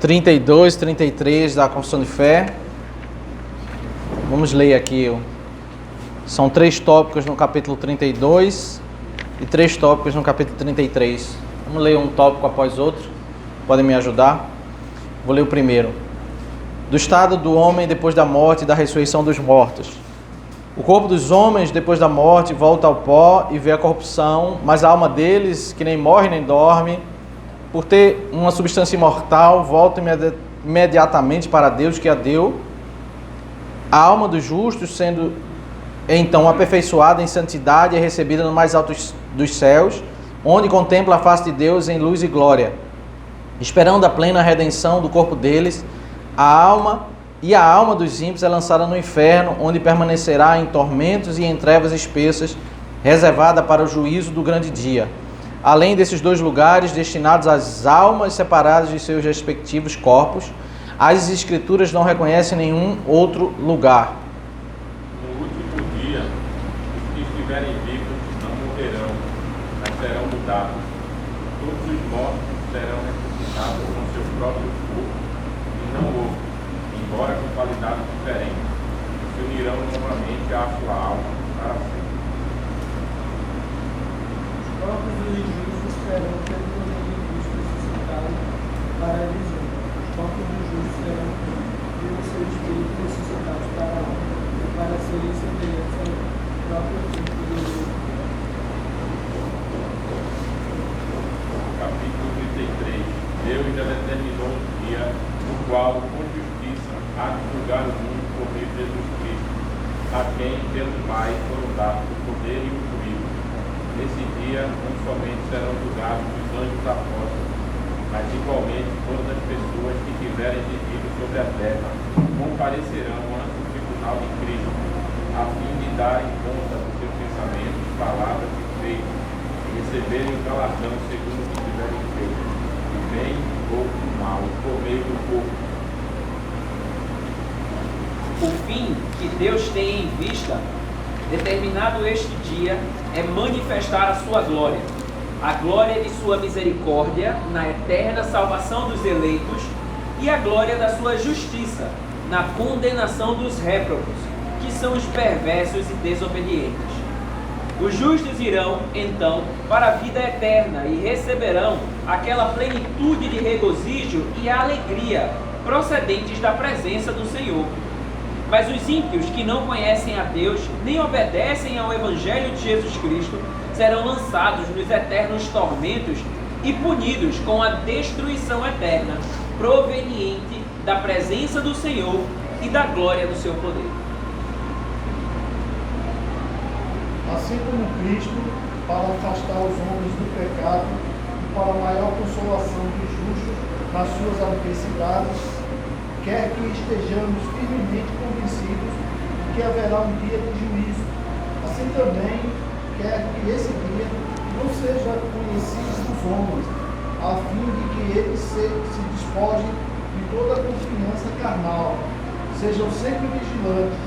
32, 33 da Confissão de Fé. Vamos ler aqui. São 3 tópicos no capítulo 32 e 3 tópicos no capítulo 33. Vamos ler um tópico após outro. Podem me ajudar? Vou ler o primeiro. Do estado do homem depois da morte e da ressurreição dos mortos. O corpo dos homens depois da morte volta ao pó e vê a corrupção, mas a alma deles, que nem morre nem dorme, por ter uma substância imortal, volta imediatamente para Deus que a deu. A alma dos justos, sendo então aperfeiçoada em santidade, é recebida no mais alto dos céus, onde contempla a face de Deus em luz e glória, esperando a plena redenção do corpo deles. A alma dos ímpios é lançada no inferno, onde permanecerá em tormentos e em trevas espessas, reservada para o juízo do grande dia. Além desses 2 lugares destinados às almas separadas de seus respectivos corpos, as Escrituras não reconhecem nenhum outro lugar. No último dia, os que estiverem vivos não morrerão, mas serão mudados. Todos os mortos serão ressuscitados com seu próprio corpo, e não outro, embora com qualidade diferente. Se unirão novamente à sua alma para sempre. Os corpos dos justos serão pelo poder de Cristo ressuscitados para a visão. Os corpos dos justos serão pelo seu Espírito ressuscitados para a alma, e para serem semelhantes ao próprio tempo de Deus. Capítulo 33. Deus já determinou um dia no qual, com justiça, há de julgar o mundo por meio de Jesus Cristo, a quem, pelo Pai, foram dados o poder e o juízo. Nesse dia, não somente serão julgados os anjos apóstolos, mas igualmente todas as pessoas que tiverem vivido sobre a terra comparecerão ante o tribunal de Cristo, a fim de darem conta dos seus pensamentos, palavras e feitos, e receberem o galardão segundo o que tiverem feito, do bem ou do mal, por meio do corpo. O fim que Deus tem em vista, determinado este dia, é manifestar a sua glória, a glória de sua misericórdia na eterna salvação dos eleitos e a glória da sua justiça na condenação dos réprobos, que são os perversos e desobedientes. Os justos irão, então, para a vida eterna e receberão aquela plenitude de regozijo e alegria procedentes da presença do Senhor. Mas os ímpios que não conhecem a Deus, nem obedecem ao Evangelho de Jesus Cristo, serão lançados nos eternos tormentos e punidos com a destruição eterna, proveniente da presença do Senhor e da glória do seu poder. Assim como Cristo, para afastar os homens do pecado e para a maior consolação dos justos nas suas adversidades, quer que estejamos firmemente convencidos de que haverá um dia de juízo. Assim também quer que esse dia não seja conhecido dos homens, a fim de que eles se despojem de toda a confiança carnal. Sejam sempre vigilantes,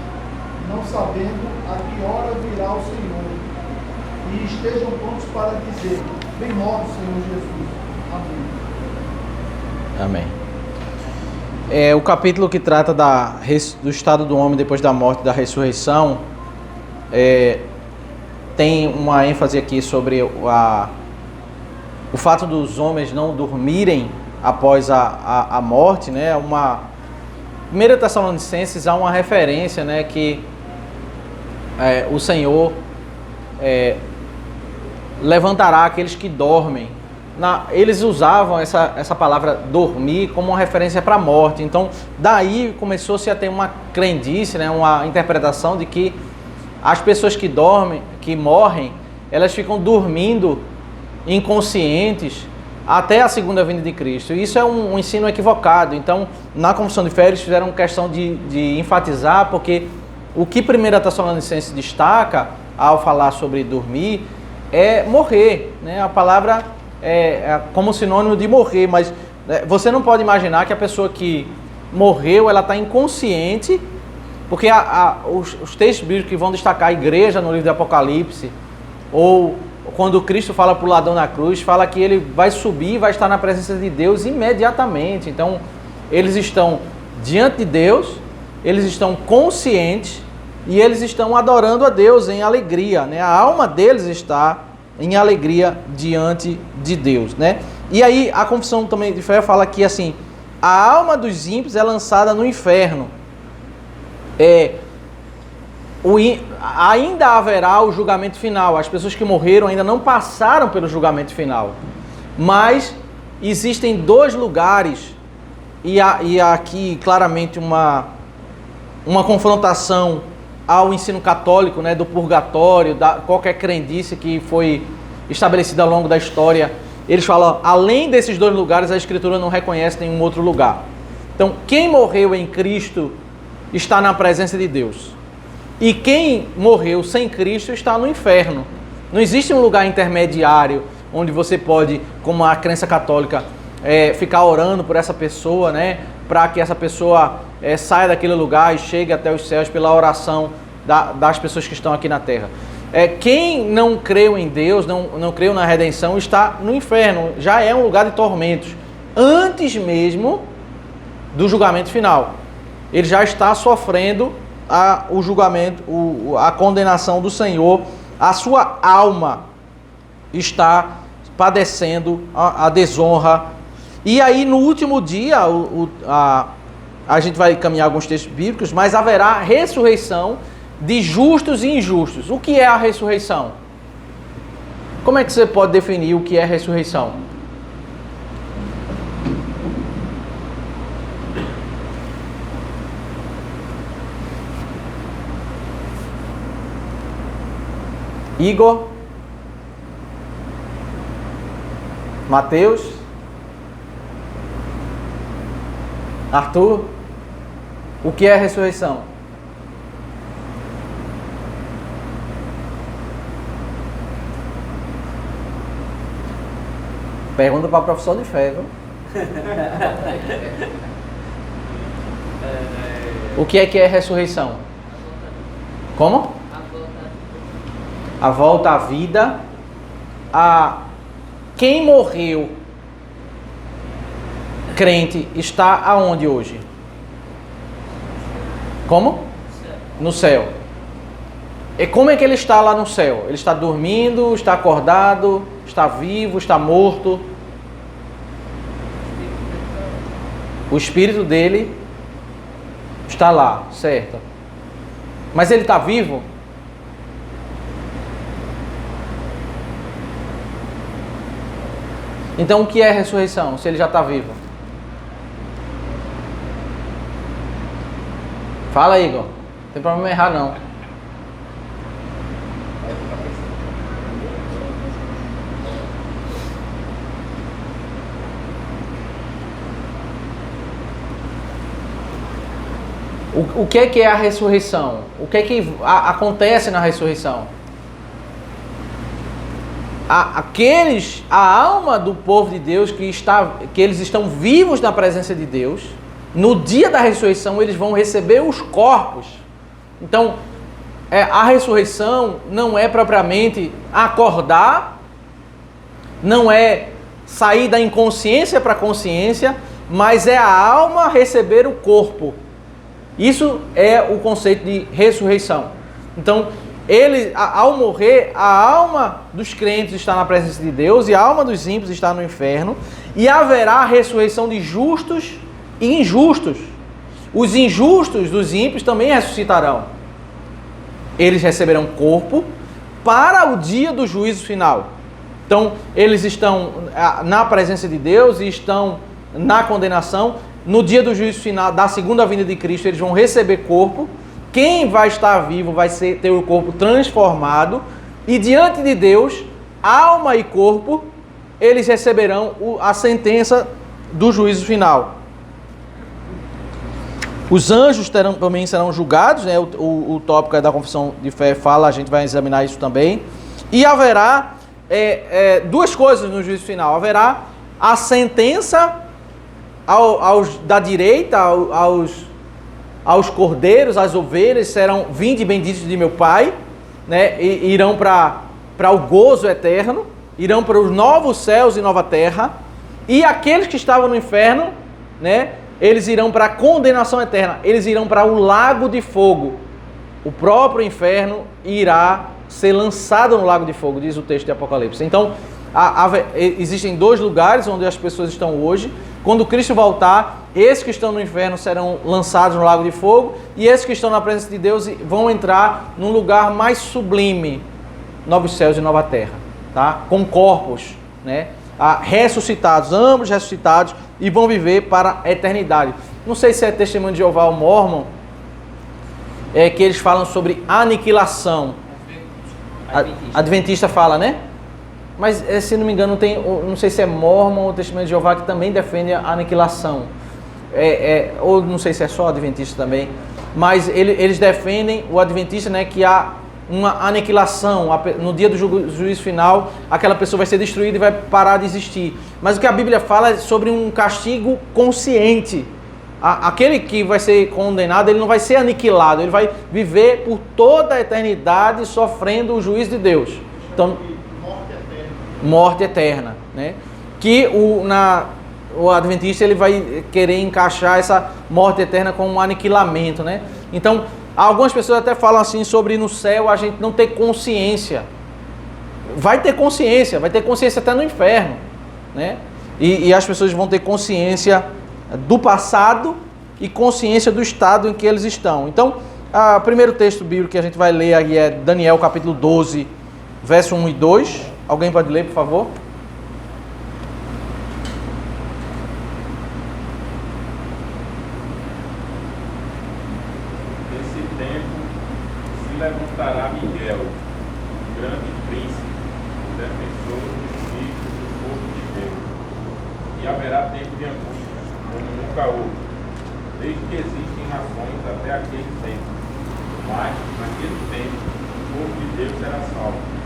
não sabendo a que hora virá o Senhor, e estejam prontos para dizer: bem modo, Senhor Jesus. Amém. Amém. O capítulo que trata do estado do homem depois da morte e da ressurreição tem uma ênfase aqui sobre o fato dos homens não dormirem após a morte, né? 1 Tessalonicenses há uma referência, né, que o Senhor levantará aqueles que dormem. Eles usavam essa palavra dormir como uma referência para a morte. Então, daí começou-se a ter uma crendice, né, uma interpretação de que as pessoas que dormem, que morrem, elas ficam dormindo inconscientes até a segunda vinda de Cristo. Isso é um ensino equivocado. Então, na Confissão de Fé, eles fizeram questão de enfatizar, porque o que 1 Tessalonicenses destaca ao falar sobre dormir é morrer, né? A palavra é como sinônimo de morrer, mas você não pode imaginar que a pessoa que morreu, ela está inconsciente, porque os textos bíblicos que vão destacar a igreja no livro de Apocalipse, ou quando Cristo fala para o ladrão na cruz, fala que ele vai subir e vai estar na presença de Deus imediatamente. Então, eles estão diante de Deus, eles estão conscientes e eles estão adorando a Deus em alegria, né? A alma deles está em alegria diante de Deus, né? E aí a confissão também de fé fala aqui assim: a alma dos ímpios é lançada no inferno. Ainda haverá o julgamento final. As pessoas que morreram ainda não passaram pelo julgamento final. Mas existem dois lugares, e aqui claramente uma confrontação ao ensino católico, né, do purgatório, da qualquer crendice que foi estabelecida ao longo da história. Eles falam, além desses dois lugares, a Escritura não reconhece nenhum outro lugar. Então, quem morreu em Cristo está na presença de Deus. E quem morreu sem Cristo está no inferno. Não existe um lugar intermediário onde você pode, como a crença católica, ficar orando por essa pessoa, né, para que essa pessoa saia daquele lugar e chegue até os céus pela oração das pessoas que estão aqui na terra. Quem não creu em Deus, não creu na redenção, está no inferno. Já é um lugar de tormentos. Antes mesmo do julgamento final. Ele já está sofrendo o julgamento, a condenação do Senhor. A sua alma está padecendo a desonra. E aí no último dia, a gente vai caminhar alguns textos bíblicos, mas haverá ressurreição de justos e injustos. O que é a ressurreição? Como é que você pode definir o que é ressurreição? Igor? Mateus? Arthur? O que é ressurreição? Pergunta para o professor de fé, viu? O que é ressurreição? Como? A volta à vida. Quem morreu crente está aonde hoje? Como? No céu. E como é que ele está lá no céu? Ele está dormindo, está acordado, está vivo, está morto? O espírito dele está lá, certo? Mas ele está vivo? Então o que é ressurreição, se ele já está vivo? Fala, Igor. Não tem problema errar, não. O que é a ressurreição? O que é que acontece na ressurreição? A alma do povo de Deus que eles estão vivos na presença de Deus, no dia da ressurreição eles vão receber os corpos. Então, a ressurreição não é propriamente acordar, não é sair da inconsciência para a consciência, mas é a alma receber o corpo. Isso é o conceito de ressurreição. Então, ao morrer, a alma dos crentes está na presença de Deus e a alma dos ímpios está no inferno, e haverá a ressurreição de justos e injustos. Os injustos dos ímpios também ressuscitarão. Eles receberão corpo para o dia do juízo final. Então, eles estão na presença de Deus e estão na condenação. No dia do juízo final, da segunda vinda de Cristo, eles vão receber corpo. Quem vai estar vivo vai ter o corpo transformado. E diante de Deus, alma e corpo, eles receberão a sentença do juízo final. Os anjos também serão julgados, né? O tópico da confissão de fé fala, a gente vai examinar isso também. E haverá duas coisas no juízo final. Haverá a sentença da direita, aos cordeiros, às ovelhas, serão: vinde benditos de meu Pai, né? E irão para o gozo eterno, irão para os novos céus e nova terra. E aqueles que estavam no inferno, né? eles irão para a condenação eterna, eles irão para o lago de fogo. O próprio inferno irá ser lançado no lago de fogo, diz o texto de Apocalipse. Então, existem dois lugares onde as pessoas estão hoje. Quando Cristo voltar, esses que estão no inferno serão lançados no lago de fogo, e esses que estão na presença de Deus vão entrar num lugar mais sublime, novos céus e nova terra, tá? Com corpos, né? Ressuscitados, ambos ressuscitados, e vão viver para a eternidade. Não sei se é Testemunho de Jeová ou Mormon, que eles falam sobre aniquilação. Adventista fala, né? Mas, se não me engano, não sei se é Mormon ou Testemunho de Jeová que também defende a aniquilação. Ou não sei se é só Adventista também. Mas eles defendem, o Adventista, né, que há uma aniquilação. No dia do juízo final, aquela pessoa vai ser destruída e vai parar de existir. Mas o que a Bíblia fala é sobre um castigo consciente. Aquele que vai ser condenado, ele não vai ser aniquilado. Ele vai viver por toda a eternidade sofrendo o juízo de Deus. Então, morte eterna, né? Que o Adventista ele vai querer encaixar essa morte eterna com um aniquilamento, né? Então, algumas pessoas até falam assim sobre no céu a gente não ter consciência. Vai ter consciência até no inferno, né? E as pessoas vão ter consciência do passado e consciência do estado em que eles estão. Então, o primeiro texto bíblico que a gente vai ler aí é Daniel capítulo 12, verso 1 e 2. Alguém pode ler, por favor? Nesse tempo se levantará Miguel, o grande príncipe, o defensor dos filhos do povo de Deus. E haverá tempo de angústia, como nunca houve, desde que existem nações até aquele tempo. Mas, naquele tempo, o povo de Deus será salvo.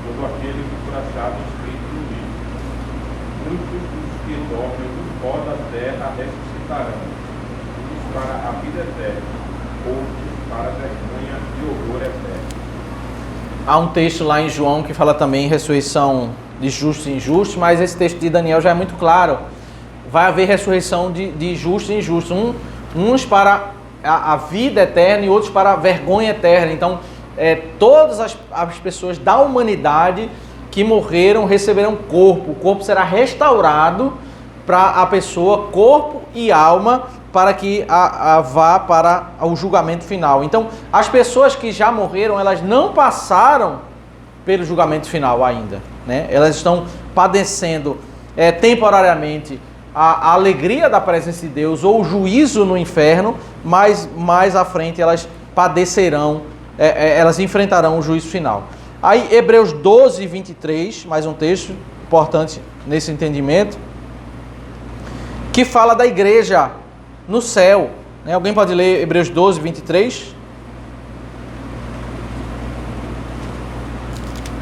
Todo aquele que for achado escrito no livro. Muitos dos que dormem no pó da terra ressuscitarão, uns para a vida eterna, outros para a vergonha e horror eterno. Há um texto lá em João que fala também ressurreição de justos e injustos, mas esse texto de Daniel já é muito claro. Vai haver ressurreição de justos e injustos, uns para a vida eterna e outros para a vergonha eterna. Então, todas as pessoas da humanidade que morreram receberão corpo. O corpo será restaurado para a pessoa, corpo e alma, para que vá para o julgamento final. Então, as pessoas que já morreram, elas não passaram pelo julgamento final ainda, né? Elas estão padecendo temporariamente a alegria da presença de Deus ou o juízo no inferno, mas mais à frente elas padecerão, elas enfrentarão o juízo final. Aí Hebreus 12, 23, mais um texto importante nesse entendimento, que fala da igreja no céu, né? Alguém pode ler Hebreus 12, 23?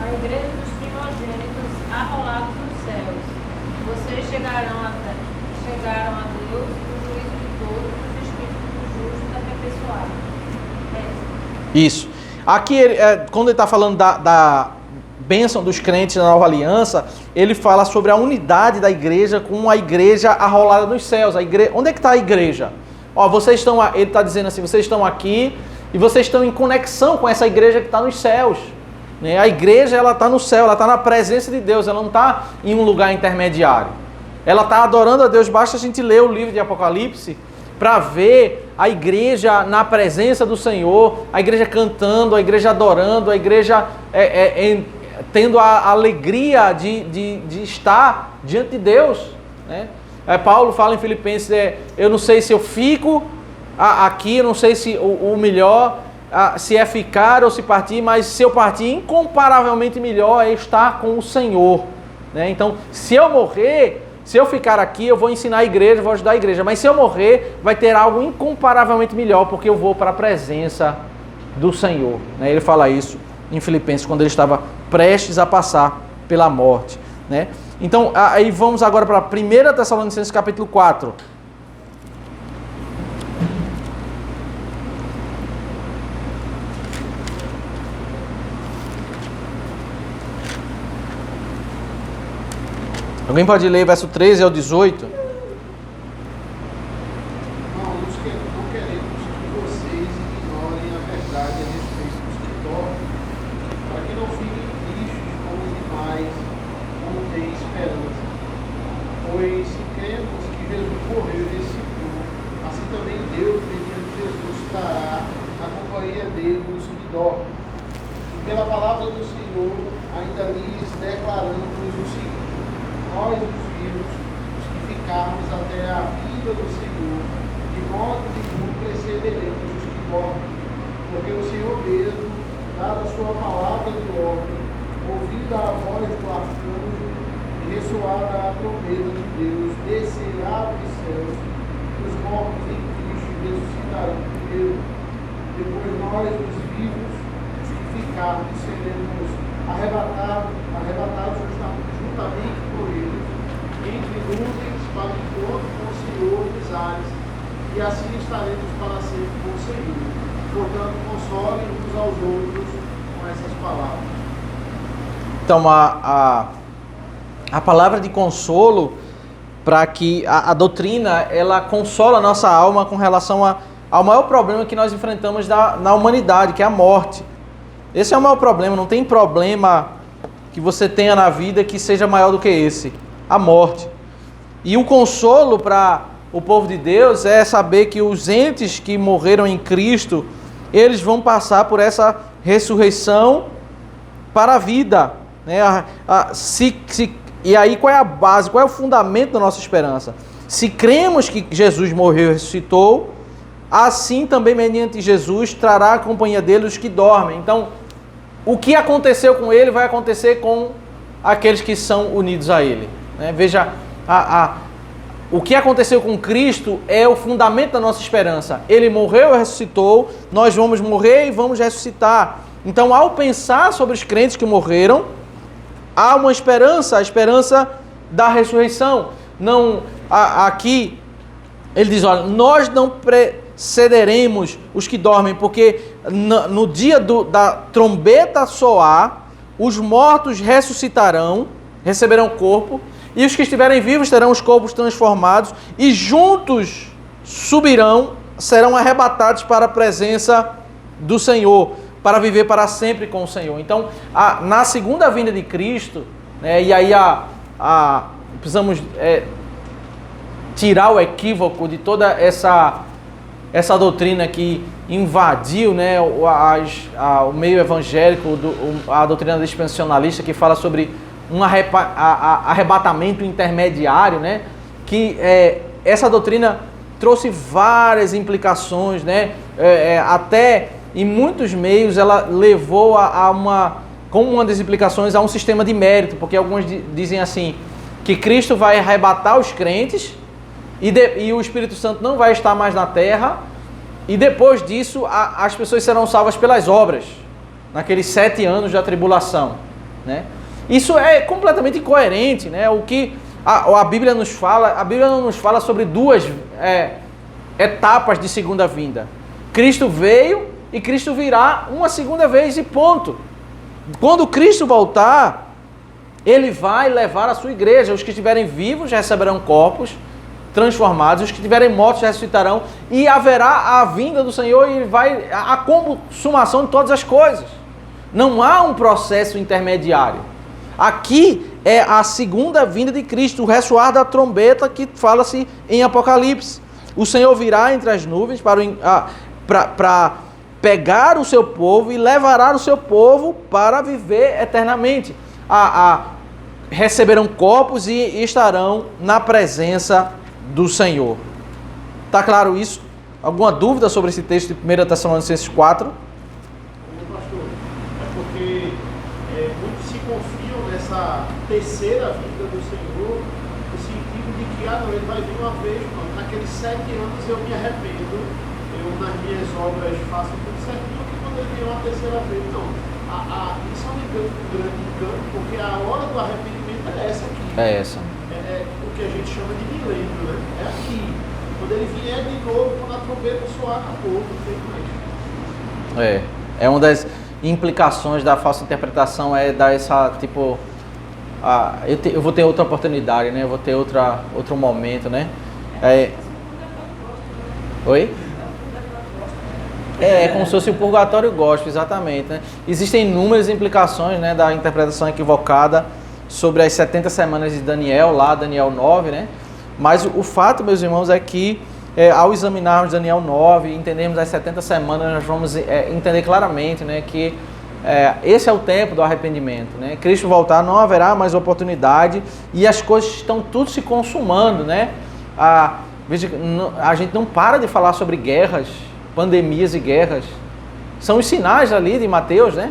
A igreja dos primogênitos arrolados nos céus. Vocês chegaram a Deus, o juízo de todos, os espíritos do justo aperfeiçoados. Isso. Aqui, quando ele está falando da bênção dos crentes na nova aliança, ele fala sobre a unidade da igreja com a igreja arrolada nos céus. Onde é que está a igreja? Vocês estão, ele está dizendo assim, vocês estão aqui e vocês estão em conexão com essa igreja que está nos céus. Né? A igreja ela está no céu, ela está na presença de Deus, ela não está em um lugar intermediário. Ela está adorando a Deus. Basta a gente ler o livro de Apocalipse para ver a igreja na presença do Senhor, a igreja cantando, a igreja adorando, a igreja tendo a alegria de estar diante de Deus. Né? Paulo fala em Filipenses, eu não sei se eu fico aqui, eu não sei se o melhor, se é ficar ou se partir, mas se eu partir, incomparavelmente melhor é estar com o Senhor. Né? Então, se eu morrer, se eu ficar aqui, eu vou ensinar a igreja, vou ajudar a igreja. Mas se eu morrer, vai ter algo incomparavelmente melhor, porque eu vou para a presença do Senhor. Né? Ele fala isso em Filipenses, quando ele estava prestes a passar pela morte. Né? Então, aí vamos agora para 1 Tessalonicenses capítulo 4. Alguém pode ler verso 13 ao 18? não queremos que vocês ignorem a verdade a respeito dos que dormem, para que não fiquem tristes como os demais, como têm esperança. Pois se cremos que Jesus morreu e ressuscitou, assim também Deus, mediante Jesus, dará a companhia dele nos que dormem. E pela palavra do Senhor, ainda lhes declaramos o seguinte: nós, os vivos, os que ficarmos até a vinda do Senhor, de modo nenhum precederemos os que dormem. Porque o Senhor mesmo, dada a sua palavra de ordem, ouvida a voz do arcanjo e ressoada a trombeta de Deus, descerá dos céus, e os mortos em Cristo ressuscitarão primeiro. Depois nós, os vivos, os que ficarmos, seremos arrebatados juntamente com eles, entre nuvens para o encontro com o Senhor nos ares, e assim estaremos para sempre com o Senhor. Portanto, consolem uns aos outros com essas palavras. Então, a palavra de consolo, para que a doutrina, ela consola a nossa alma com relação ao maior problema que nós enfrentamos na humanidade, que é a morte. Esse é o maior problema, não tem problema que você tenha na vida que seja maior do que esse, a morte. E o consolo para o povo de Deus é saber que os entes que morreram em Cristo, eles vão passar por essa ressurreição para a vida, né? E aí qual é a base, qual é o fundamento da nossa esperança? Se cremos que Jesus morreu e ressuscitou, assim também mediante Jesus trará a companhia dele os que dormem. Então, o que aconteceu com ele vai acontecer com aqueles que são unidos a ele, né? Veja, o que aconteceu com Cristo é o fundamento da nossa esperança. Ele morreu e ressuscitou, nós vamos morrer e vamos ressuscitar. Então, ao pensar sobre os crentes que morreram, há uma esperança, a esperança da ressurreição. Não, aqui, ele diz, olha, nós não precederemos os que dormem, porque no dia da trombeta soar, os mortos ressuscitarão, receberão corpo, e os que estiverem vivos terão os corpos transformados, e juntos subirão, serão arrebatados para a presença do Senhor, para viver para sempre com o Senhor. Então, na segunda vinda de Cristo, né, e aí precisamos tirar o equívoco de toda essa doutrina que invadiu, né, o meio evangélico, a doutrina dispensacionalista, que fala sobre um arrebatamento intermediário, né, que essa doutrina trouxe várias implicações, né, até em muitos meios ela levou como uma das implicações, a um sistema de mérito, porque alguns dizem assim, que Cristo vai arrebatar os crentes e o Espírito Santo não vai estar mais na terra, e depois disso as pessoas serão salvas pelas obras, naqueles 7 anos da tribulação, né? Isso é completamente incoerente, né? O que a Bíblia nos fala, a Bíblia não nos fala sobre duas etapas de segunda vinda. Cristo veio e Cristo virá uma segunda vez e ponto. Quando Cristo voltar, Ele vai levar a sua igreja. Os que estiverem vivos receberão corpos transformados, os que estiverem mortos ressuscitarão, e haverá a vinda do Senhor e a consumação de todas as coisas. Não há um processo intermediário. Aqui é a segunda vinda de Cristo, o ressoar da trombeta que fala-se em Apocalipse. O Senhor virá entre as nuvens para pegar o seu povo e levará o seu povo para viver eternamente. Receberão corpos e estarão na presença do Senhor. Está claro isso? Alguma dúvida sobre esse texto de 1 Tessalonicenses 4? Pastor, é porque muitos se confiam nessa terceira vinda do Senhor, no sentido de que, não, ele vai vir uma vez, mano, naqueles 7 anos eu me arrependo, eu nas minhas obras faço tudo certinho, que quando ele vier uma terceira vez, não. Isso é um grande engano, porque a hora do arrependimento é essa aqui. É essa. É o que a gente chama de milênio, né? É aqui. Quando ele vier de novo, quando a trombeta soar, acabou, não tem mais. É uma das implicações da falsa interpretação, dar essa, tipo, eu vou ter outra oportunidade, né? Eu vou ter outro momento, né? Oi? É como se fosse o purgatório gospel, exatamente. Né? Existem inúmeras implicações, né, da interpretação equivocada sobre as 70 semanas de Daniel, lá Daniel 9, né? Mas o fato, meus irmãos, é que ao examinarmos Daniel 9 e entendermos as 70 semanas, nós vamos entender claramente, né, que esse é o tempo do arrependimento. Né? Cristo voltar, não haverá mais oportunidade e as coisas estão tudo se consumando. Né? Veja, a gente não para de falar sobre guerras, pandemias e guerras. São os sinais ali de Mateus, né?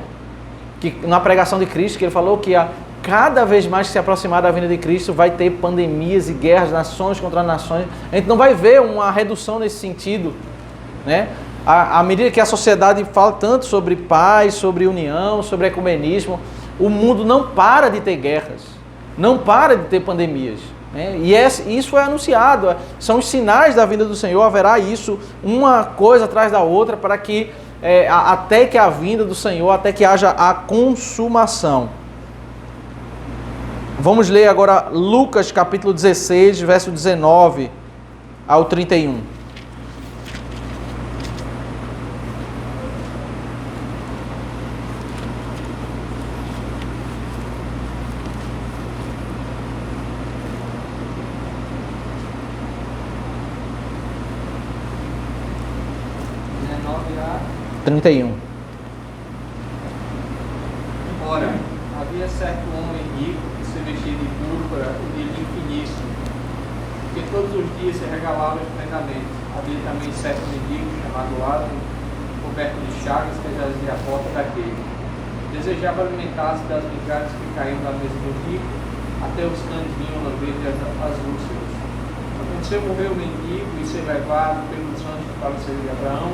Que na pregação de Cristo, que ele falou que cada vez mais que se aproximar da vinda de Cristo vai ter pandemias e guerras, nações contra nações. A gente não vai ver uma redução nesse sentido, né? À medida que a sociedade fala tanto sobre paz, sobre união, sobre ecumenismo, o mundo não para de ter guerras, não para de ter pandemias. Né? E isso é anunciado, são os sinais da vinda do Senhor, haverá isso, uma coisa atrás da outra, para que até que a vinda do Senhor, até que haja a consumação. Vamos ler agora Lucas capítulo 16, verso 19 ao 31. a 31. Ora, havia certo homem rico que se vestia de púrpura e de linho finíssimo, que todos os dias se regalava esplendamente. Havia também certo mendigo chamado Lázaro, coberto de chagas, que jazia à porta daquele. Desejava alimentar-se das migalhas que caíam da mesa do rico, até os cães vinham lamber as úlceras. Aconteceu morrer o mendigo e ser levado pelos anjos para o seio de Abraão.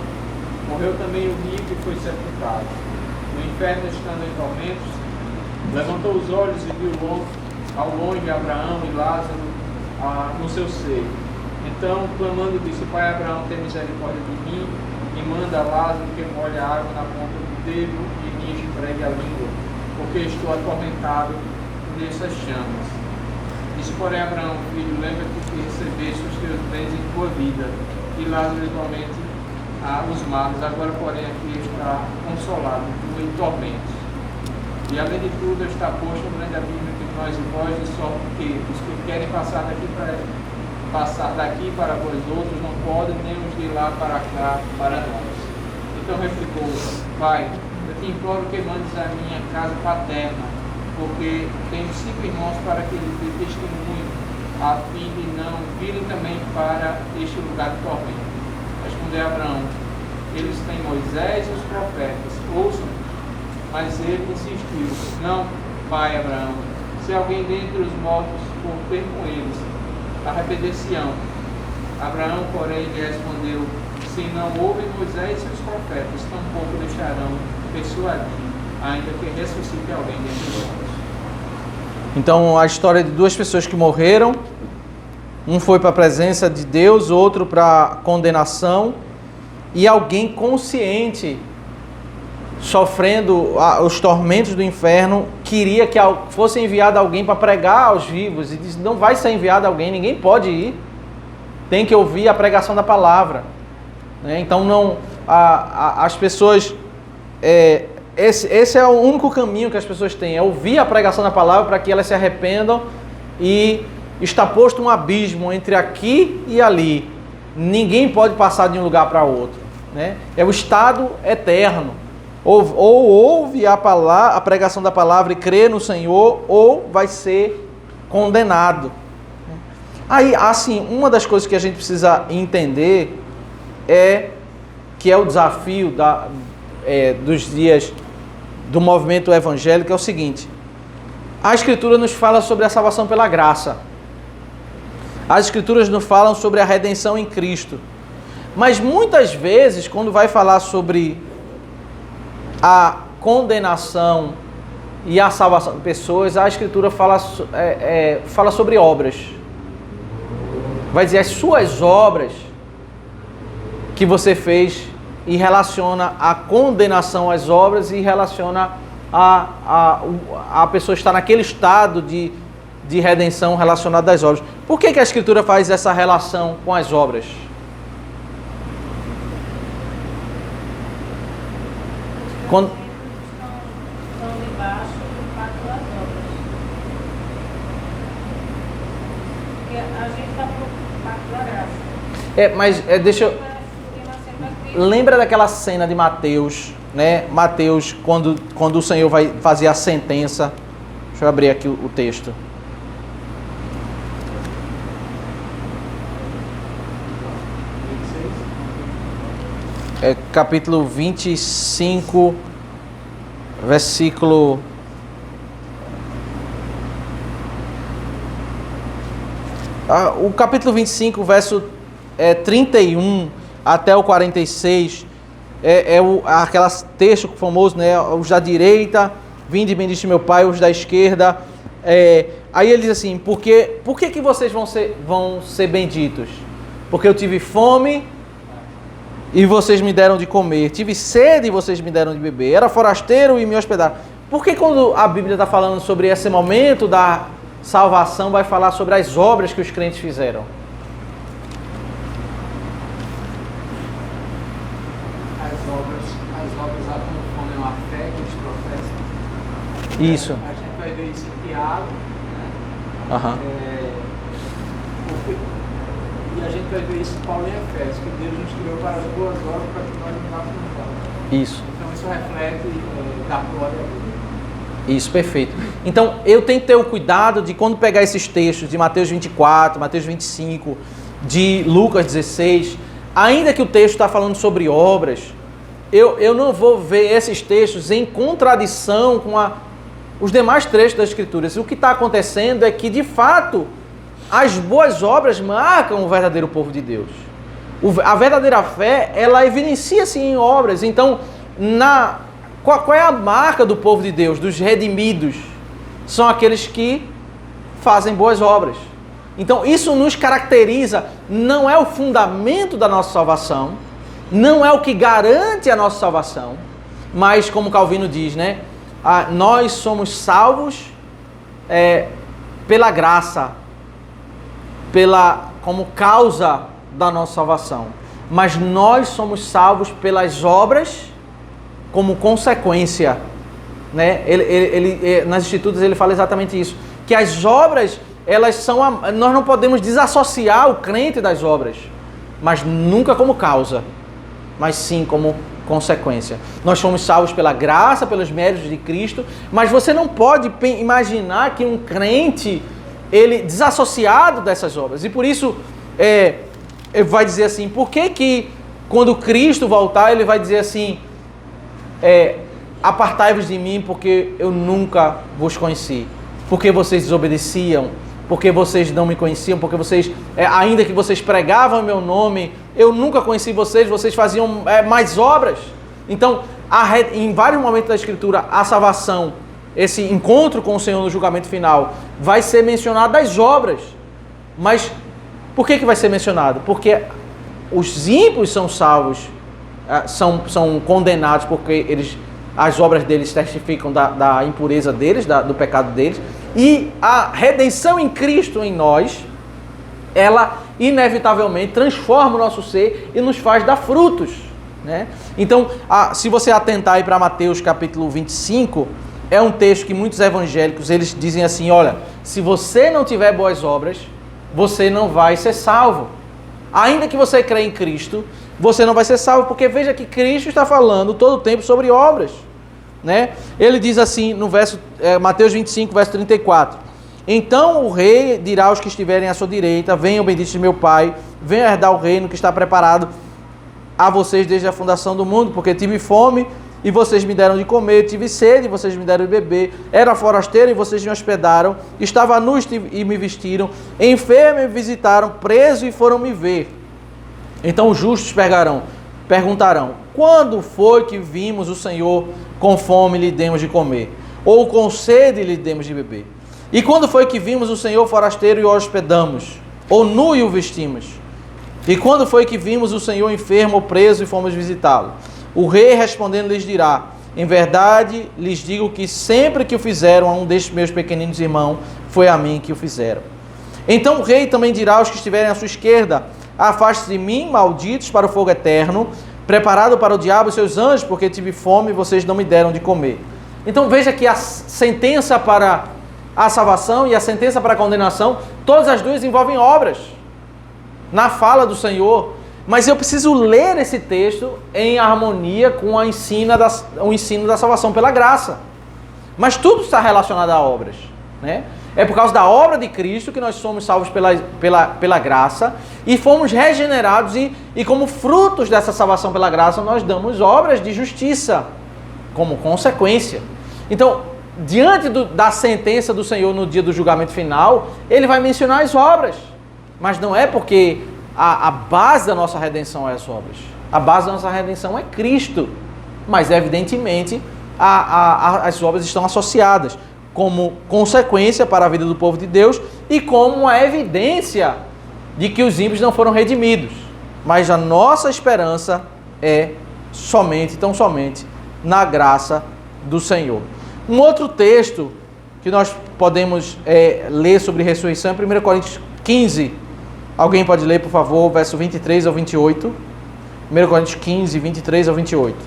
Morreu também o rico e foi sepultado. No inferno, estando em tormentos, levantou os olhos e viu ao longe Abraão e Lázaro no seu seio. Então, clamando, disse: Pai Abraão, tem misericórdia de mim e manda a Lázaro que molhe a água na ponta do dedo e me esfregue a língua, porque estou atormentado nessas chamas. Disse, porém, Abraão, filho, lembra-te que recebeste os teus bens em tua vida, e Lázaro igualmente os males, agora, porém, aqui está consolado, tu em tormentos. E, além de tudo, está posto um grande abismo entre nós e vós, de sorte que os que querem passar daqui para vós outros não podem, nem os de lá para cá para nós. Então replicou: Pai, eu te imploro que mandes a minha casa paterna, porque tenho 5 irmãos para que lhes dê testemunho, a fim de não virem também para este lugar de tormento. Respondeu Abraão: eles têm Moisés e os profetas, ouçam. Mas ele insistiu: não, pai Abraão, se alguém dentre os mortos for ter com eles, arrepender-se-ão. Abraão, porém, lhe respondeu: se não ouvem Moisés e os profetas, tampouco deixarão persuadir, ainda que ressuscite alguém dentre os mortos. Então, a história de 2 pessoas que morreram, um foi para a presença de Deus, outro para a condenação, e alguém consciente, sofrendo os tormentos do inferno, queria que fosse enviado alguém para pregar aos vivos, e disse: não vai ser enviado alguém, ninguém pode ir, tem que ouvir a pregação da palavra. Então, não, as pessoas... Esse é o único caminho que as pessoas têm, é ouvir a pregação da palavra para que elas se arrependam, e está posto um abismo entre aqui e ali. Ninguém pode passar de um lugar para outro. Né? É o estado eterno. Ou ouve a pregação da palavra e crê no Senhor, ou vai ser condenado. Aí, assim, uma das coisas que a gente precisa entender que é o desafio dos dias do movimento evangélico, é o seguinte: a Escritura nos fala sobre a salvação pela graça. As Escrituras nos falam sobre a redenção em Cristo. Mas muitas vezes, quando vai falar sobre a condenação e a salvação de pessoas, a Escritura fala sobre obras. Vai dizer as suas obras que você fez, e relaciona a condenação às obras e relaciona a pessoa estar naquele estado de redenção relacionado às obras. Por que a Escritura faz essa relação com as obras? Quando... Estão debaixo do pacto das obras. Porque a gente está no pacto da graça. Mas deixa eu... Lembra daquela cena de Mateus, né? Mateus, quando o Senhor vai fazer a sentença. Deixa eu abrir aqui o texto. Capítulo 25, versículo... o capítulo 25, verso 31 até o 46, aquele texto famoso, né? Os da direita, vinde, bendito meu Pai, os da esquerda. Aí ele diz assim, por que vocês vão ser benditos? Porque eu tive fome e vocês me deram de comer. Tive sede e vocês me deram de beber. Era forasteiro e me hospedaram. Por que quando a Bíblia está falando sobre esse momento da salvação, vai falar sobre as obras que os crentes fizeram? As obras acompanham a fé que eles professam. Isso. A gente vai ver isso em Tiago, né? Aham. E a gente vai ver isso em Paulo e Efésios, que Deus nos criou para as boas obras para que nós não façamos. Isso. Então isso reflete da glória a Deus. Isso, perfeito. Então, eu tenho que ter o cuidado de quando pegar esses textos de Mateus 24, Mateus 25, de Lucas 16, ainda que o texto está falando sobre obras, eu não vou ver esses textos em contradição com os demais trechos das Escrituras. O que está acontecendo é que, de fato, as boas obras marcam o verdadeiro povo de Deus. A verdadeira fé, ela evidencia-se em obras. Então, qual é a marca do povo de Deus, dos redimidos? São aqueles que fazem boas obras. Então, isso nos caracteriza, não é o fundamento da nossa salvação, não é o que garante a nossa salvação, mas, como Calvino diz, né? Nós somos salvos pela graça, como causa da nossa salvação. Mas nós somos salvos pelas obras como consequência, né? Nas Escrituras ele fala exatamente isso, que as obras, nós não podemos desassociar o crente das obras, mas nunca como causa, mas sim como consequência. Nós somos salvos pela graça, pelos méritos de Cristo, mas você não pode imaginar que um crente, ele desassociado dessas obras, e por isso vai dizer assim, por que quando Cristo voltar, ele vai dizer assim, apartai-vos de mim, porque eu nunca vos conheci, porque vocês desobedeciam, porque vocês não me conheciam, porque vocês, ainda que vocês pregavam o meu nome, eu nunca conheci vocês faziam mais obras. Então, em vários momentos da Escritura, a salvação, esse encontro com o Senhor no julgamento final, vai ser mencionado das obras. Mas por que vai ser mencionado? Porque os ímpios são salvos, são condenados porque as obras deles testificam da impureza deles, do pecado deles, e a redenção em Cristo em nós, ela inevitavelmente transforma o nosso ser e nos faz dar frutos, né? Então, se você atentar aí para Mateus capítulo 25, é um texto que muitos evangélicos, eles dizem assim, olha, se você não tiver boas obras, você não vai ser salvo. Ainda que você crê em Cristo, você não vai ser salvo, porque veja que Cristo está falando todo o tempo sobre obras, né? Ele diz assim no Mateus 25, verso 34, então o rei dirá aos que estiverem à sua direita, venham benditos de meu Pai, venham herdar o reino que está preparado a vocês desde a fundação do mundo, porque tive fome e vocês me deram de comer, tive sede e vocês me deram de beber, era forasteiro e vocês me hospedaram, estava nu e me vestiram, enfermo e me visitaram, preso e foram me ver. Então os justos perguntarão, quando foi que vimos o Senhor com fome e lhe demos de comer? Ou com sede e lhe demos de beber? E quando foi que vimos o Senhor forasteiro e o hospedamos? Ou nu e o vestimos? E quando foi que vimos o Senhor enfermo ou preso e fomos visitá-lo? O rei respondendo lhes dirá, em verdade lhes digo que sempre que o fizeram a um destes meus pequeninos irmãos, foi a mim que o fizeram. Então o rei também dirá aos que estiverem à sua esquerda, afaste-se de mim, malditos, para o fogo eterno, preparado para o diabo e seus anjos, porque tive fome e vocês não me deram de comer. Então veja que a sentença para a salvação e a sentença para a condenação, todas as duas envolvem obras, na fala do Senhor. Mas eu preciso ler esse texto em harmonia com o ensino da salvação pela graça. Mas tudo está relacionado a obras, né? É por causa da obra de Cristo que nós somos salvos pela graça e fomos regenerados e como frutos dessa salvação pela graça nós damos obras de justiça como consequência. Então, diante da sentença do Senhor no dia do julgamento final, Ele vai mencionar as obras. Mas não é porque a base da nossa redenção é as obras. A base da nossa redenção é Cristo. Mas, evidentemente, as obras estão associadas como consequência para a vida do povo de Deus e como uma evidência de que os ímpios não foram redimidos. Mas a nossa esperança é tão somente, na graça do Senhor. Um outro texto que nós podemos ler sobre ressurreição é 1 Coríntios 15. Alguém pode ler, por favor, verso 23 ao 28. 1 Coríntios 15, 23 ao 28.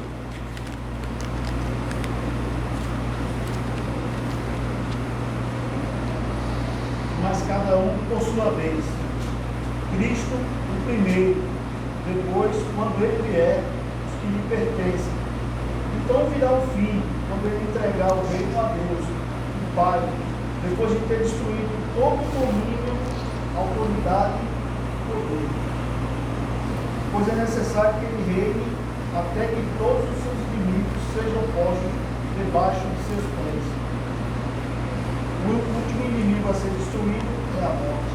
Mas cada um por sua vez. Cristo o primeiro, depois, quando ele vier, os que lhe pertencem. Então virá o fim, quando ele entregar o reino a Deus, o Pai, depois de ter destruído todo o domínio, autoridade e poder. Pois é necessário que ele reine até que todos os seus inimigos sejam postos debaixo de seus pés. O último inimigo a ser destruído é a morte.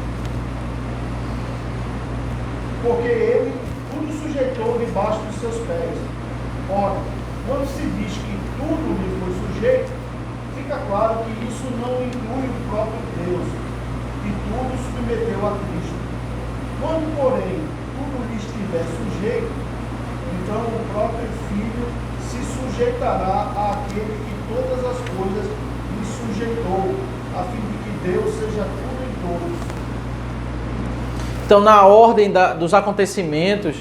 Porque ele tudo sujeitou debaixo dos seus pés. Ora, quando se diz que tudo lhe foi sujeito, fica claro que isso não inclui o próprio Deus, que tudo submeteu a Cristo. Quando, porém, tudo lhe estiver sujeito, então o próprio Filho se sujeitará àquele que todas as coisas lhe sujeitou, a fim de que Deus seja tudo em todos. Então, na ordem dos acontecimentos,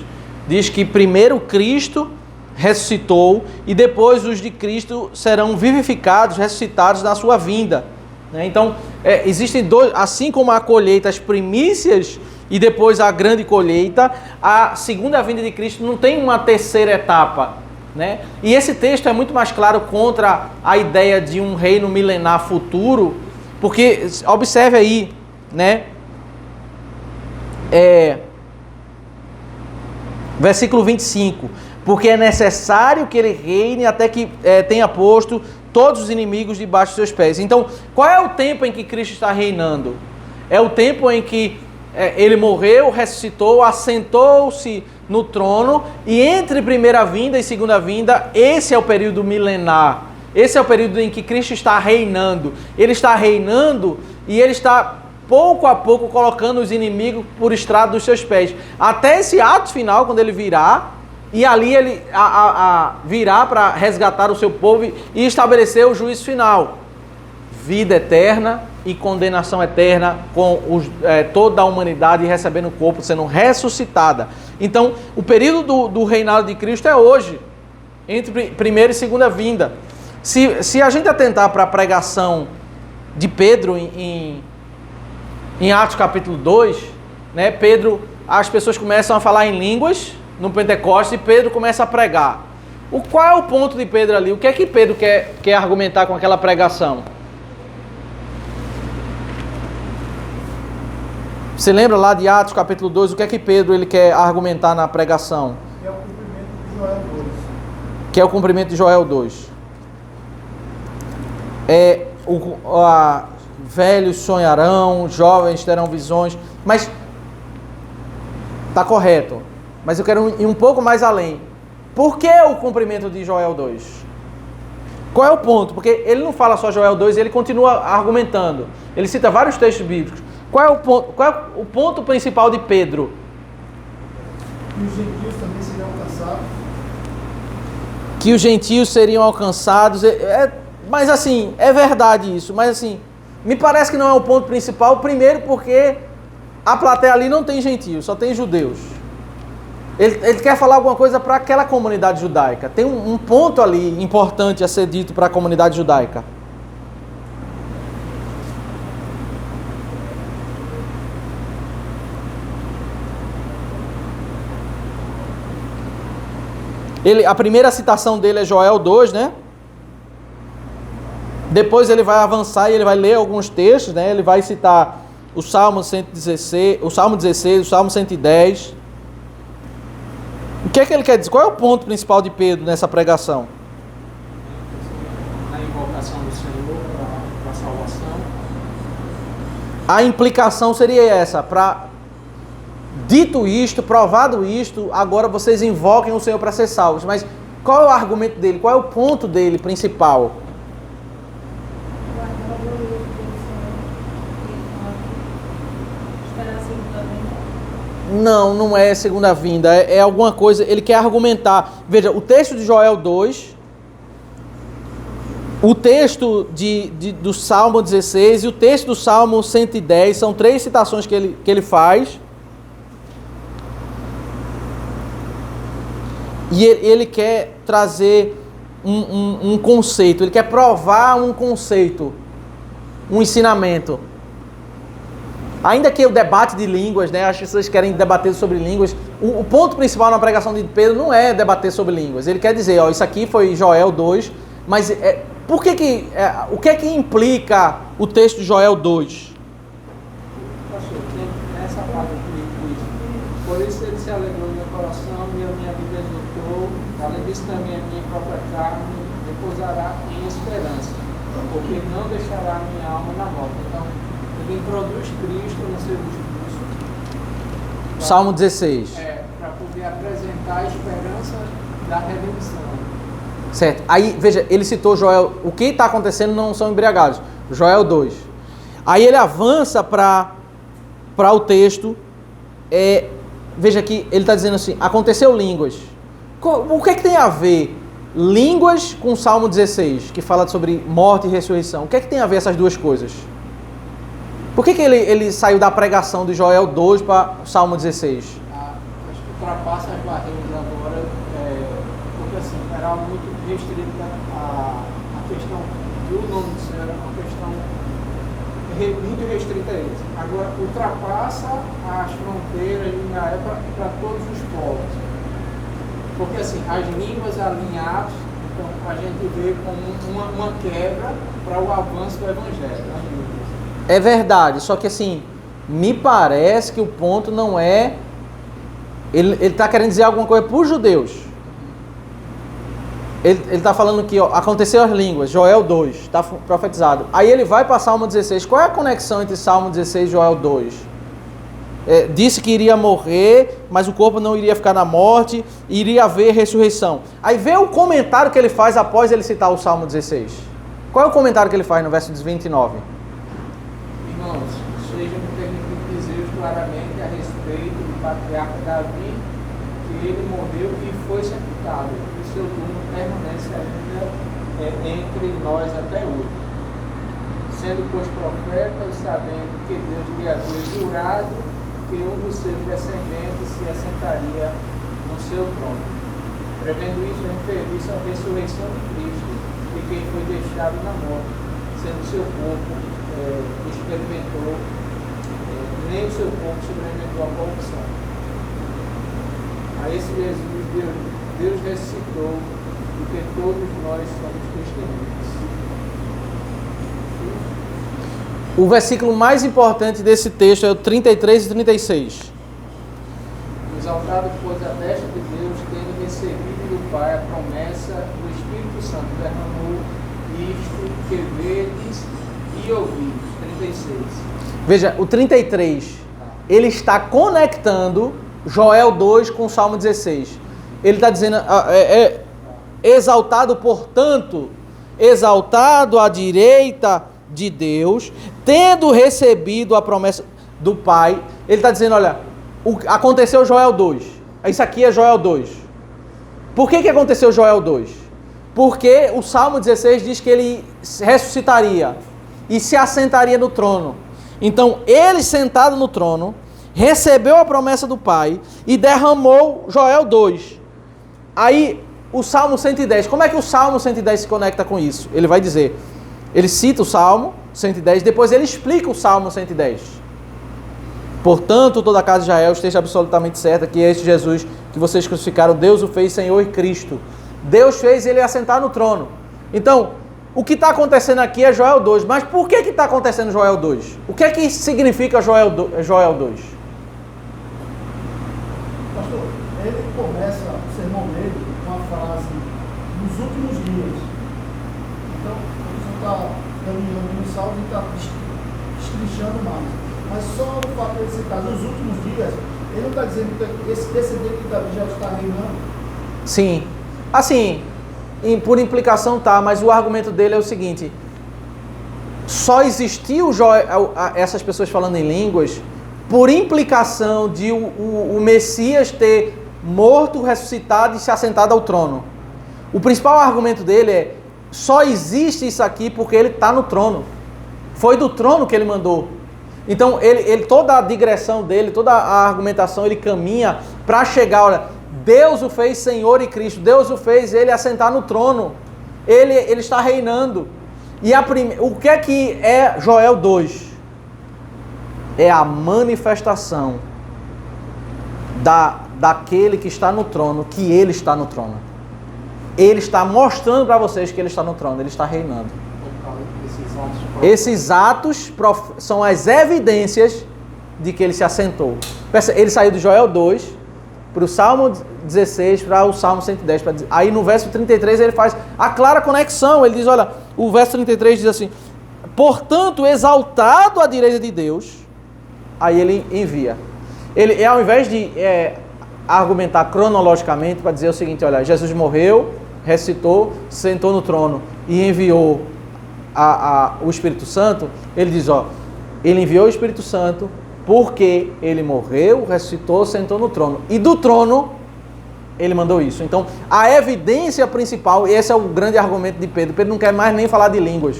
diz que primeiro Cristo ressuscitou e depois os de Cristo serão vivificados, ressuscitados na sua vinda. Então, existem dois, assim como a colheita, as primícias e depois a grande colheita, a segunda vinda de Cristo não tem uma terceira etapa, né? E esse texto é muito mais claro contra a ideia de um reino milenar futuro, porque, observe aí, né? Versículo 25, porque é necessário que ele reine até que tenha posto todos os inimigos debaixo de seus pés. Então, qual é o tempo em que Cristo está reinando? É o tempo em que ele morreu, ressuscitou, assentou-se no trono, e entre primeira vinda e segunda vinda, esse é o período milenar. Esse é o período em que Cristo está reinando. Ele está reinando e ele está pouco a pouco colocando os inimigos por estrado dos seus pés. Até esse ato final, quando ele virá, e ali ele virá para resgatar o seu povo e estabelecer o juízo final. Vida eterna e condenação eterna com toda a humanidade recebendo o corpo, sendo ressuscitada. Então, o período do reinado de Cristo é hoje, entre primeira e segunda vinda. Se a gente atentar para a pregação de Pedro em Atos capítulo 2, né, Pedro, as pessoas começam a falar em línguas no Pentecostes e Pedro começa a pregar. Qual é o ponto de Pedro ali? O que é que Pedro quer argumentar com aquela pregação? Você lembra lá de Atos capítulo 2, o que é que Pedro ele quer argumentar na pregação? Que é o cumprimento de Joel 2. Que é o cumprimento de Joel 2. Velhos sonharão, jovens terão visões, mas está correto. Mas eu quero ir um pouco mais além. Por que o cumprimento de Joel 2? Qual é o ponto? Porque ele não fala só Joel 2, ele continua argumentando. Ele cita vários textos bíblicos. Qual é o ponto principal de Pedro? E os gentios também seriam alcançados. Que os gentios seriam alcançados. Mas assim, é verdade isso. Mas assim, me parece que não é o ponto principal. Primeiro porque a plateia ali não tem gentios, só tem judeus. Ele quer falar alguma coisa para aquela comunidade judaica. Tem um ponto ali importante a ser dito para a comunidade judaica. A primeira citação dele é Joel 2, né? Depois ele vai avançar e ele vai ler alguns textos, né? Ele vai citar o Salmo 116, o Salmo 16, o Salmo 110. O que é que ele quer dizer? Qual é o ponto principal de Pedro nessa pregação? A invocação do Senhor para a salvação. A implicação seria essa, dito isto, provado isto, agora vocês invoquem o Senhor para ser salvos. Mas qual é o argumento dele? Qual é o ponto dele principal? Não é segunda vinda, é alguma coisa, ele quer argumentar. Veja, o texto de Joel 2, o texto do Salmo 16 e o texto do Salmo 110, são 3 citações que ele faz. E ele quer trazer um conceito, ele quer provar um conceito, um ensinamento. Ainda que o debate de línguas, né, as pessoas querem debater sobre línguas, o ponto principal na pregação de Pedro não é debater sobre línguas. Ele quer dizer, ó, isso aqui foi Joel 2, mas o que é que implica o texto de Joel 2? Pastor, tem essa parte que diz, por isso ele se alegrou no meu coração e a minha vida exultou, além disso também a minha própria carne repousará em esperança, porque não deixará a minha alma na morte. Então, ele introduz Cristo no seu discurso. Salmo 16. Para poder apresentar a esperança da redenção. Certo. Aí, veja, ele citou Joel. O que está acontecendo não são embriagados. Joel 2. Aí ele avança para o texto. Veja que ele está dizendo assim, aconteceu línguas. O que é que tem a ver línguas com o Salmo 16, que fala sobre morte e ressurreição? O que é que tem a ver essas duas coisas? Por que ele saiu da pregação de Joel 2 para o Salmo 16? Acho que ultrapassa as barreiras agora, porque assim, era algo muito restrito a questão do nome do Senhor, era uma questão muito restrita a eles. Agora, ultrapassa as fronteiras na época para todos os povos. Porque assim, as línguas alinhadas, então a gente vê como uma quebra para o avanço do Evangelho. É verdade, só que assim, me parece que o ponto não é... Ele está querendo dizer alguma coisa para os judeus. Ele está falando que aconteceu as línguas, Joel 2, está profetizado. Aí ele vai para Salmo 16. Qual é a conexão entre Salmo 16 e Joel 2? Disse que iria morrer, mas o corpo não iria ficar na morte, iria haver ressurreição. Aí vê o comentário que ele faz após ele citar o Salmo 16. Qual é o comentário que ele faz no verso 29? Irmãos, seja-me permitido dizer claramente a respeito do patriarca Davi, que ele morreu e foi sepultado, e seu túmulo permanece ainda entre nós até hoje. Sendo, pois, profeta, e sabendo que Deus lhe havia jurado que um dos seus descendentes se assentaria no seu trono. Prevendo isso, referiu-se à ressurreição de Cristo, de quem foi deixado na morte, sendo seu corpo experimentou, nem o seu corpo experimentou a corrupção. A esse Jesus Deus ressuscitou, porque todos nós somos testemunhas. O versículo mais importante desse texto é o 33 e 36. Exaltado, pois, a destra de Deus, tendo recebido do Pai a promessa do Espírito Santo, derramou isto que vedes e ouvidos. 36. Veja, o 33, ele está conectando Joel 2 com o Salmo 16. Ele está dizendo, exaltado, portanto, exaltado à direita de Deus, tendo recebido a promessa do Pai. Ele está dizendo, olha, aconteceu Joel 2. Isso aqui é Joel 2. Por que aconteceu Joel 2? Porque o Salmo 16 diz que ele ressuscitaria e se assentaria no trono. Então, ele sentado no trono, recebeu a promessa do Pai e derramou Joel 2. Aí, o Salmo 110, como é que o Salmo 110 se conecta com isso? Ele vai dizer, ele cita o Salmo 110, depois ele explica o Salmo 110. Portanto, toda a casa de Israel esteja absolutamente certa que este Jesus que vocês crucificaram, Deus o fez Senhor e Cristo. Deus fez ele assentar no trono. Então, o que está acontecendo aqui é Joel 2. Mas por que está acontecendo Joel 2? O que é que significa Joel 2? Pastor, ele começa o sermão dele com a frase, nos últimos dias. Então, ele não está caminhando no salto e está destrinchando mais. Mas só o fato de ele citar nos últimos dias, ele não está dizendo que esse descendente de Davi já está reinando? Sim. Assim, por implicação tá, mas o argumento dele é o seguinte: só existiu essas pessoas falando em línguas por implicação de o Messias ter morto, ressuscitado e se assentado ao trono. O principal argumento dele é: só existe isso aqui porque ele está no trono. Foi do trono que ele mandou. Então, ele toda a digressão dele, toda a argumentação, ele caminha para chegar, olha, Deus o fez Senhor e Cristo, Deus o fez ele assentar no trono, ele está reinando. E o que é Joel 2? É a manifestação daquele que está no trono, que ele está no trono. Ele está mostrando para vocês que ele está no trono, ele está reinando. Esses atos são as evidências de que ele se assentou. Ele saiu do Joel 2 para o Salmo 16 para o Salmo 110. Aí no verso 33 ele faz a clara conexão. Ele diz, olha, o verso 33 diz assim: portanto, exaltado à direita de Deus, aí ele envia. Ele, ao invés de argumentar cronologicamente para dizer o seguinte, olha, Jesus morreu, ressuscitou, sentou no trono e enviou o Espírito Santo, ele diz, ele enviou o Espírito Santo porque ele morreu, ressuscitou, sentou no trono. E do trono, ele mandou isso. Então, a evidência principal, e esse é o grande argumento de Pedro, Pedro não quer mais nem falar de línguas.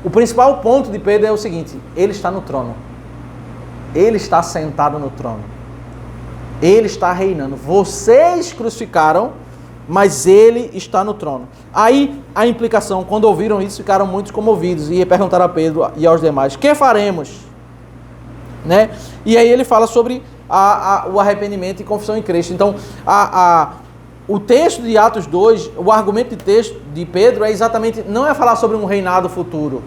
O principal ponto de Pedro é o seguinte: ele está no trono. Ele está sentado no trono. Ele está reinando. Vocês crucificaram, mas ele está no trono. Aí, a implicação, quando ouviram isso, ficaram muito comovidos e perguntaram a Pedro e aos demais, que faremos? Né? E aí ele fala sobre o arrependimento e confissão em Cristo. Então, o texto de Atos 2, o argumento de texto de Pedro é exatamente, não é falar sobre um reinado futuro.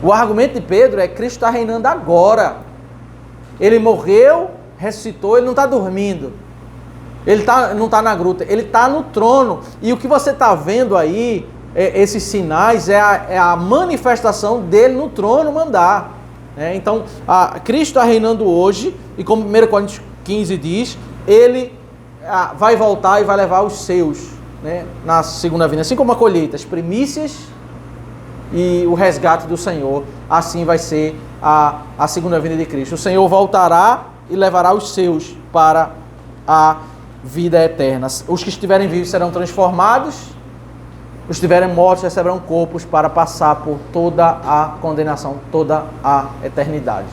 O argumento de Pedro é que Cristo está reinando agora. Ele morreu, ressuscitou, ele não está dormindo. Ele não está na gruta, ele está no trono. E o que você está vendo aí, esses sinais, é a manifestação dele no trono mandar. Então, Cristo está reinando hoje, e como 1 Coríntios 15 diz, ele vai voltar e vai levar os seus, né, na segunda vinda. Assim como a colheita, as primícias e o resgate do Senhor, assim vai ser a segunda vinda de Cristo. O Senhor voltará e levará os seus para a vida eterna. Os que estiverem vivos serão transformados, os que estiverem mortos receberão corpos para passar por toda a condenação, toda a eternidade.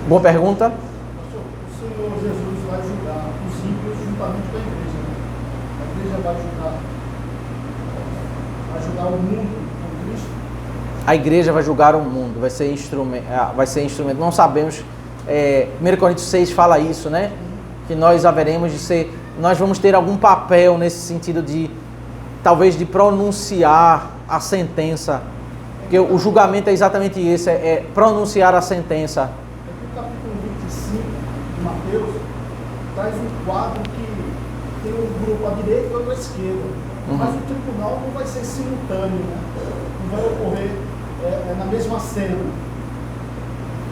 Boa pergunta? Pastor, o Senhor Jesus vai julgar os ímpios juntamente com a igreja, né? A igreja vai julgar o mundo com Cristo? A igreja vai julgar o mundo, vai ser instrumento. Não sabemos, 1 Coríntios 6 fala isso, né? Que nós haveremos de ser, nós vamos ter algum papel nesse sentido de, talvez, de pronunciar a sentença, porque o julgamento é exatamente esse, é pronunciar a sentença. Aqui no capítulo 25 de Mateus, traz um quadro que tem um grupo à direita e outro à esquerda, mas o tribunal não vai ser simultâneo, né? Não vai ocorrer na mesma cena.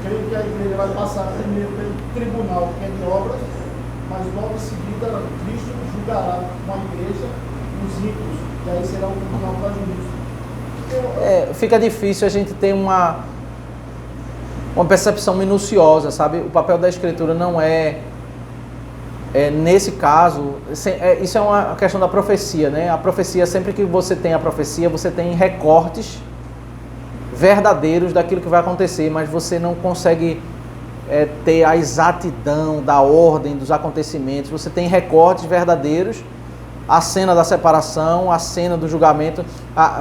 Creio que a igreja vai passar primeiro pelo tribunal, que é de obras, mas logo em seguida Cristo julgará com a igreja os ímpios, e aí será o tribunal para juízo. Fica difícil a gente ter uma percepção minuciosa, sabe? O papel da Escritura não nesse caso, isso é uma questão da profecia, né? A profecia, sempre que você tem a profecia, você tem recortes verdadeiros daquilo que vai acontecer, mas você não consegue ter a exatidão da ordem dos acontecimentos. Você tem recortes verdadeiros, a cena da separação, a cena do julgamento.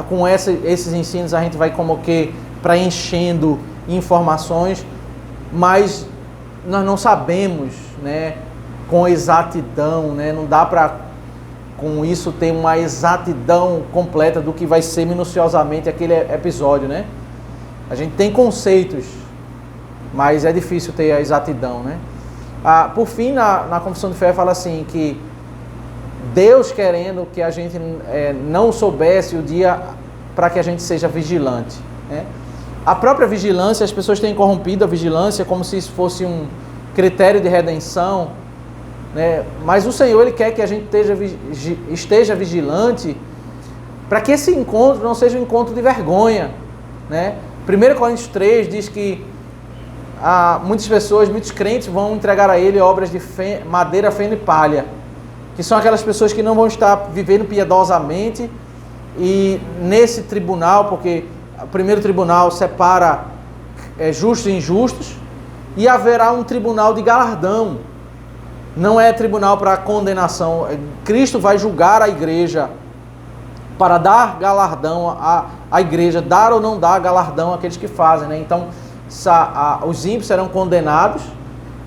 Com esses ensinos a gente vai como que preenchendo informações, mas nós não sabemos, né, com exatidão, né, não dá para com isso ter uma exatidão completa do que vai ser minuciosamente aquele episódio, né? A gente tem conceitos, mas é difícil ter a exatidão, né? Por fim, na confissão de fé fala assim, que Deus querendo que a gente não soubesse o dia para que a gente seja vigilante, né? A própria vigilância, as pessoas têm corrompido a vigilância como se isso fosse um critério de redenção, né? Mas o Senhor, Ele quer que a gente esteja vigilante para que esse encontro não seja um encontro de vergonha, né? 1 Coríntios 3 diz que muitas pessoas, muitos crentes vão entregar a Ele obras de madeira, feno e palha, que são aquelas pessoas que não vão estar vivendo piedosamente e nesse tribunal, porque o primeiro tribunal separa justos e injustos, e haverá um tribunal de galardão. Não é tribunal para condenação. Cristo vai julgar a igreja para dar galardão à igreja, dar ou não dar galardão àqueles que fazem, né? Então, os ímpios serão condenados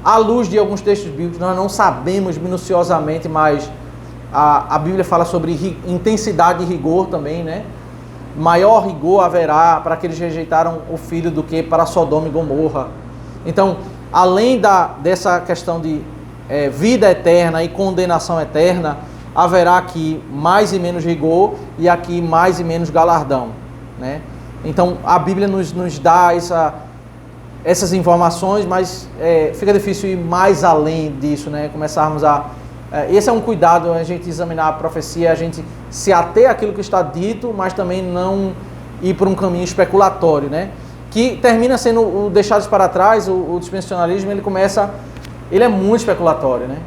à luz de alguns textos bíblicos. Nós não sabemos minuciosamente, mas a Bíblia fala sobre intensidade e rigor também, né? Maior rigor haverá para aqueles que rejeitaram o Filho do que para Sodoma e Gomorra. Então, além dessa questão de vida eterna e condenação eterna, haverá aqui mais e menos rigor e aqui mais e menos galardão, né? Então a Bíblia nos dá essas informações, mas fica difícil ir mais além disso, né? Começarmos esse é um cuidado, a gente examinar a profecia, a gente se ater àquilo que está dito, mas também não ir por um caminho especulatório, né? Que termina sendo o deixados para trás. O dispensacionalismo, ele é muito especulatório, né?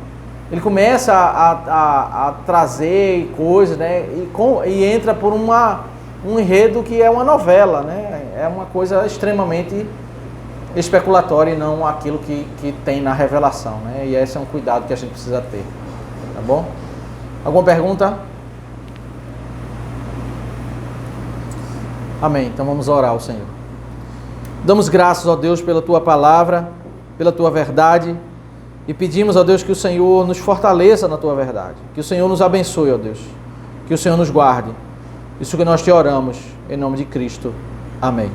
Ele começa a trazer coisas, né? E entra por um enredo que é uma novela, né? É uma coisa extremamente especulatória e não aquilo que tem na revelação, né? E esse é um cuidado que a gente precisa ter, tá bom? Alguma pergunta? Amém. Então vamos orar ao Senhor. Damos graças, ó Deus, pela Tua palavra, pela Tua verdade, e pedimos, ó Deus, que o Senhor nos fortaleça na Tua verdade, que o Senhor nos abençoe, ó Deus, que o Senhor nos guarde. Isso que nós te oramos, em nome de Cristo. Amém.